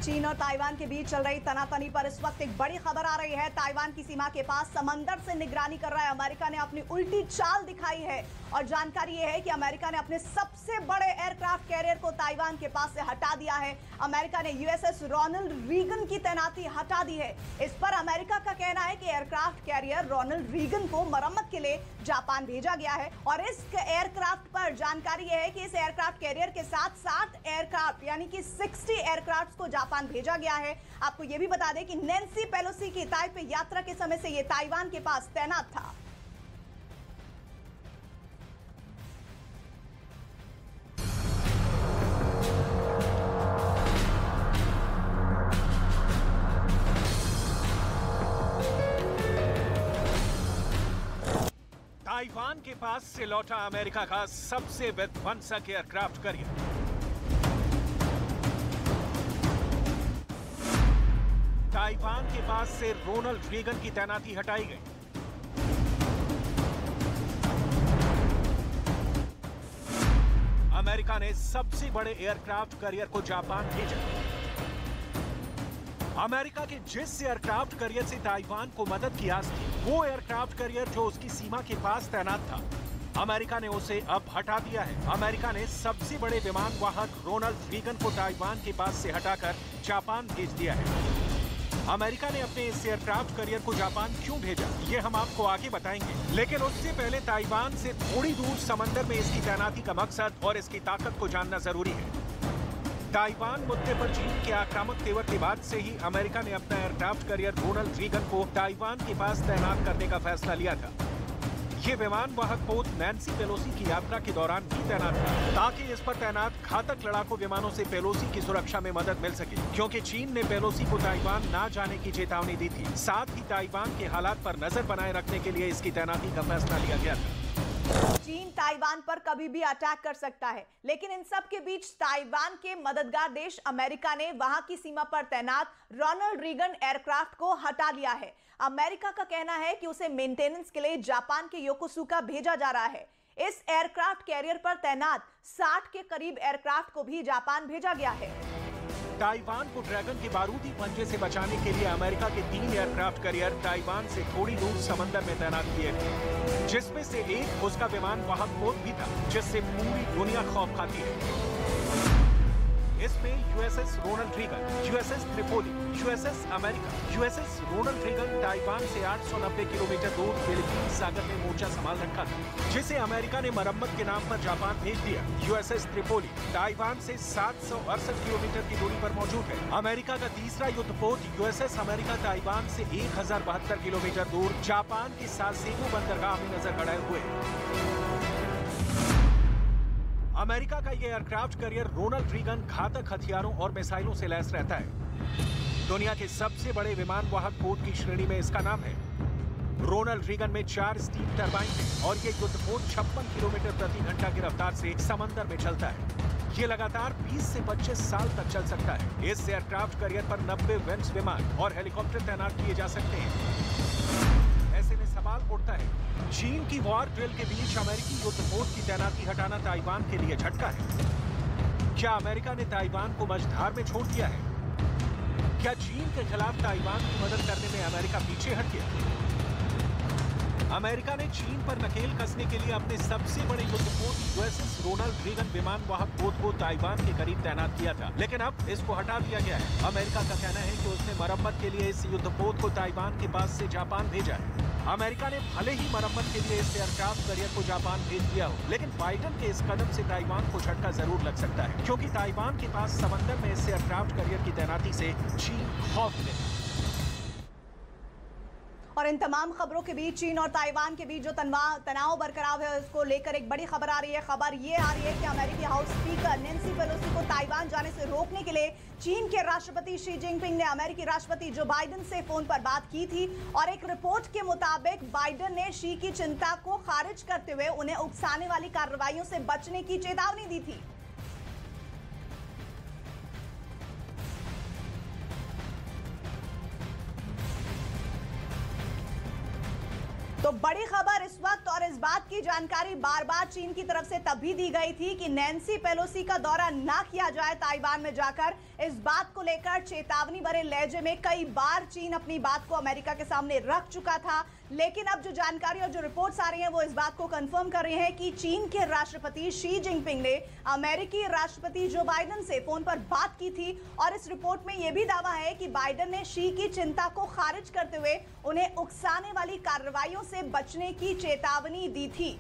चीन और ताइवान के बीच चल रही तनातनी पर इस वक्त एक बड़ी खबर आ रही है। ताइवान की सीमा के पास समंदर से निगरानी कर रहा है अमेरिका ने अपनी उल्टी चाल दिखाई है और जानकारी यह है कि अमेरिका ने अपने सबसे बड़े एयरक्राफ्ट कैरियर को ताइवान के पास से हटा दिया है। अमेरिका ने यूएसएस रोनाल्ड रीगन की तैनाती हटा दी है। इस पर अमेरिका का कहना है कि एयरक्राफ्ट कैरियर रोनाल्ड रीगन को मरम्मत के लिए जापान भेजा गया है और इस एयरक्राफ्ट पर जानकारी यह है कि इस एयरक्राफ्ट कैरियर के साथ 7 एयरक्राफ्ट यानी कि 60 एयरक्राफ्ट को जापान भेजा गया है। आपको यह भी बता दें कि नैन्सी पेलोसी की ताइपे यात्रा के समय से यह ताइवान के पास तैनात था। ताइवान के पास से लौटा अमेरिका का सबसे विध्वंसक एयरक्राफ्ट कैरियर। ताइवान के पास से रोनाल्ड रीगन की तैनाती हटाई गई। अमेरिका ने सबसे बड़े एयरक्राफ्ट कैरियर को जापान भेजा। अमेरिका के जिस एयरक्राफ्ट कैरियर से ताइवान को मदद की आस थी, वो एयरक्राफ्ट कैरियर जो उसकी सीमा के पास तैनात था, अमेरिका ने उसे अब हटा दिया है। अमेरिका ने सबसे बड़े विमान वाहक रोनाल्ड रीगन को ताइवान के पास से हटाकर जापान भेज दिया है। अमेरिका ने अपने इस एयरक्राफ्ट कैरियर को जापान क्यों भेजा, ये हम आपको आगे बताएंगे, लेकिन उससे पहले ताइवान से थोड़ी दूर समंदर में इसकी तैनाती का मकसद और इसकी ताकत को जानना जरूरी है। ताइवान मुद्दे पर चीन के आक्रामक तेवर के बाद से ही अमेरिका ने अपना एयरक्राफ्ट कैरियर रोनाल्ड रीगन को ताइवान के पास तैनात करने का फैसला लिया था। ये विमान वाहक पोत नैन्सी पेलोसी की यात्रा के दौरान भी तैनात था, ताकि इस पर तैनात घातक लड़ाकू विमानों से पेलोसी की सुरक्षा में मदद मिल सके, क्योंकि चीन ने पेलोसी को ताइवान ना जाने की चेतावनी दी थी। साथ ही ताइवान के हालात पर नजर बनाए रखने के लिए इसकी तैनाती का फैसला लिया गया था। चीन ताइवान पर कभी भी अटैक कर सकता है, लेकिन इन सब के बीच ताइवान के मददगार देश अमेरिका ने वहां की सीमा पर तैनात रोनाल्ड रीगन एयरक्राफ्ट को हटा लिया है। अमेरिका का कहना है कि उसे मेंटेनेंस के लिए जापान के योकोसुका भेजा जा रहा है। इस एयरक्राफ्ट कैरियर पर तैनात 60 के करीब एयरक्राफ्ट को भी जापान भेजा गया है। ताइवान को ड्रैगन के बारूदी पंजे से बचाने के लिए अमेरिका के 3 एयरक्राफ्ट कैरियर ताइवान से थोड़ी दूर समंदर में तैनात किए थे, जिसमें से एक उसका विमान वाहक पोत भी था, जिससे पूरी दुनिया खौफ खाती है। इसमें USS Ronald Reagan, USS Tripoli, USS America, USS Ronald Reagan Taiwan से 890 किलोमीटर दूर फिलीपींस सागर में मोर्चा संभाल रखा था, जिसे अमेरिका ने मरम्मत के नाम पर जापान भेज दिया। यूएसएस त्रिपोली ताइवान से 768 किलोमीटर की दूरी पर मौजूद है। अमेरिका का तीसरा युद्धपोत यूएसएस अमेरिका ताइवान से 1072 किलोमीटर दूर जापान के सासेबो बंदरगाह में नजर गड़ाए हुए। अमेरिका का यह एयरक्राफ्ट कैरियर रोनाल्ड रीगन घातक हथियारों और मिसाइलों से लैस रहता है। दुनिया के सबसे बड़े विमान वाहक पोत की श्रेणी में इसका नाम है। रोनाल्ड रीगन में 4 स्टीम टरबाइन है और ये युद्धपोत 56 किलोमीटर प्रति घंटा की रफ्तार से समंदर में चलता है। ये लगातार 20 से 25 साल तक चल सकता है। इस एयरक्राफ्ट कैरियर पर 90 वेंट्स विमान और हेलीकॉप्टर तैनात किए जा सकते हैं। ऐसे में सवाल उठता है, चीन की वॉर ड्रिल के बीच अमेरिकी युद्धपोत की तैनाती हटाना ताइवान के लिए झटका है। क्या अमेरिका ने ताइवान को मझधार में छोड़ दिया है? क्या चीन के खिलाफ ताइवान की मदद करने में अमेरिका पीछे हट गया? अमेरिका ने चीन पर नकेल कसने के लिए अपने सबसे बड़े युद्धपोत यूएसएस रोनाल्ड रीगन विमान वाहक पोत को ताइवान के करीब तैनात किया था, लेकिन अब इसको हटा दिया गया है। अमेरिका का कहना है कि उसने मरम्मत के लिए इस युद्धपोत को ताइवान के पास से जापान भेजा है। अमेरिका ने भले ही मरम्मत के लिए इस एयरक्राफ्ट कैरियर को जापान भेज दिया हो, लेकिन बाइडेन के इस कदम से ताइवान को झटका जरूर लग सकता है, क्योंकि ताइवान के पास समंदर में इस एयरक्राफ्ट कैरियर की तैनाती से चीन खौफ में। और इन तमाम खबरों के बीच चीन और ताइवान के बीच जो तनाव बरकरार है, उसको लेकर एक बड़ी खबर आ रही है। खबर ये आ रही है कि अमेरिकी हाउस स्पीकर नैन्सी पेलोसी को ताइवान जाने से रोकने के लिए चीन के राष्ट्रपति शी जिनपिंग ने अमेरिकी राष्ट्रपति जो बाइडेन से फोन पर बात की थी और एक रिपोर्ट के मुताबिक बाइडेन ने शी की चिंता को खारिज करते हुए उन्हें उकसाने वाली कार्रवाइयों से बचने की चेतावनी दी थी। तो तो बड़ी खबर इस वक्त और इस बात की जानकारी बार बार चीन की तरफ से तभी दी गई थी कि नैन्सी पेलोसी का दौरा ना किया जाए ताइवान में जाकर। इस बात को लेकर चेतावनी भरे लहजे में कई बार चीन अपनी बात को अमेरिका के सामने रख चुका था, लेकिन अब जो जानकारी और जो रिपोर्ट्स आ रही हैं वो इस बात को कंफर्म कर रही हैं कि चीन के राष्ट्रपति शी जिनपिंग ने अमेरिकी राष्ट्रपति जो बाइडेन से फोन पर बात की थी और इस रिपोर्ट में यह भी दावा है कि बाइडेन ने शी की चिंता को खारिज करते हुए उन्हें उकसाने वाली कार्रवाइयों से बचने की चेतावनी दी थी।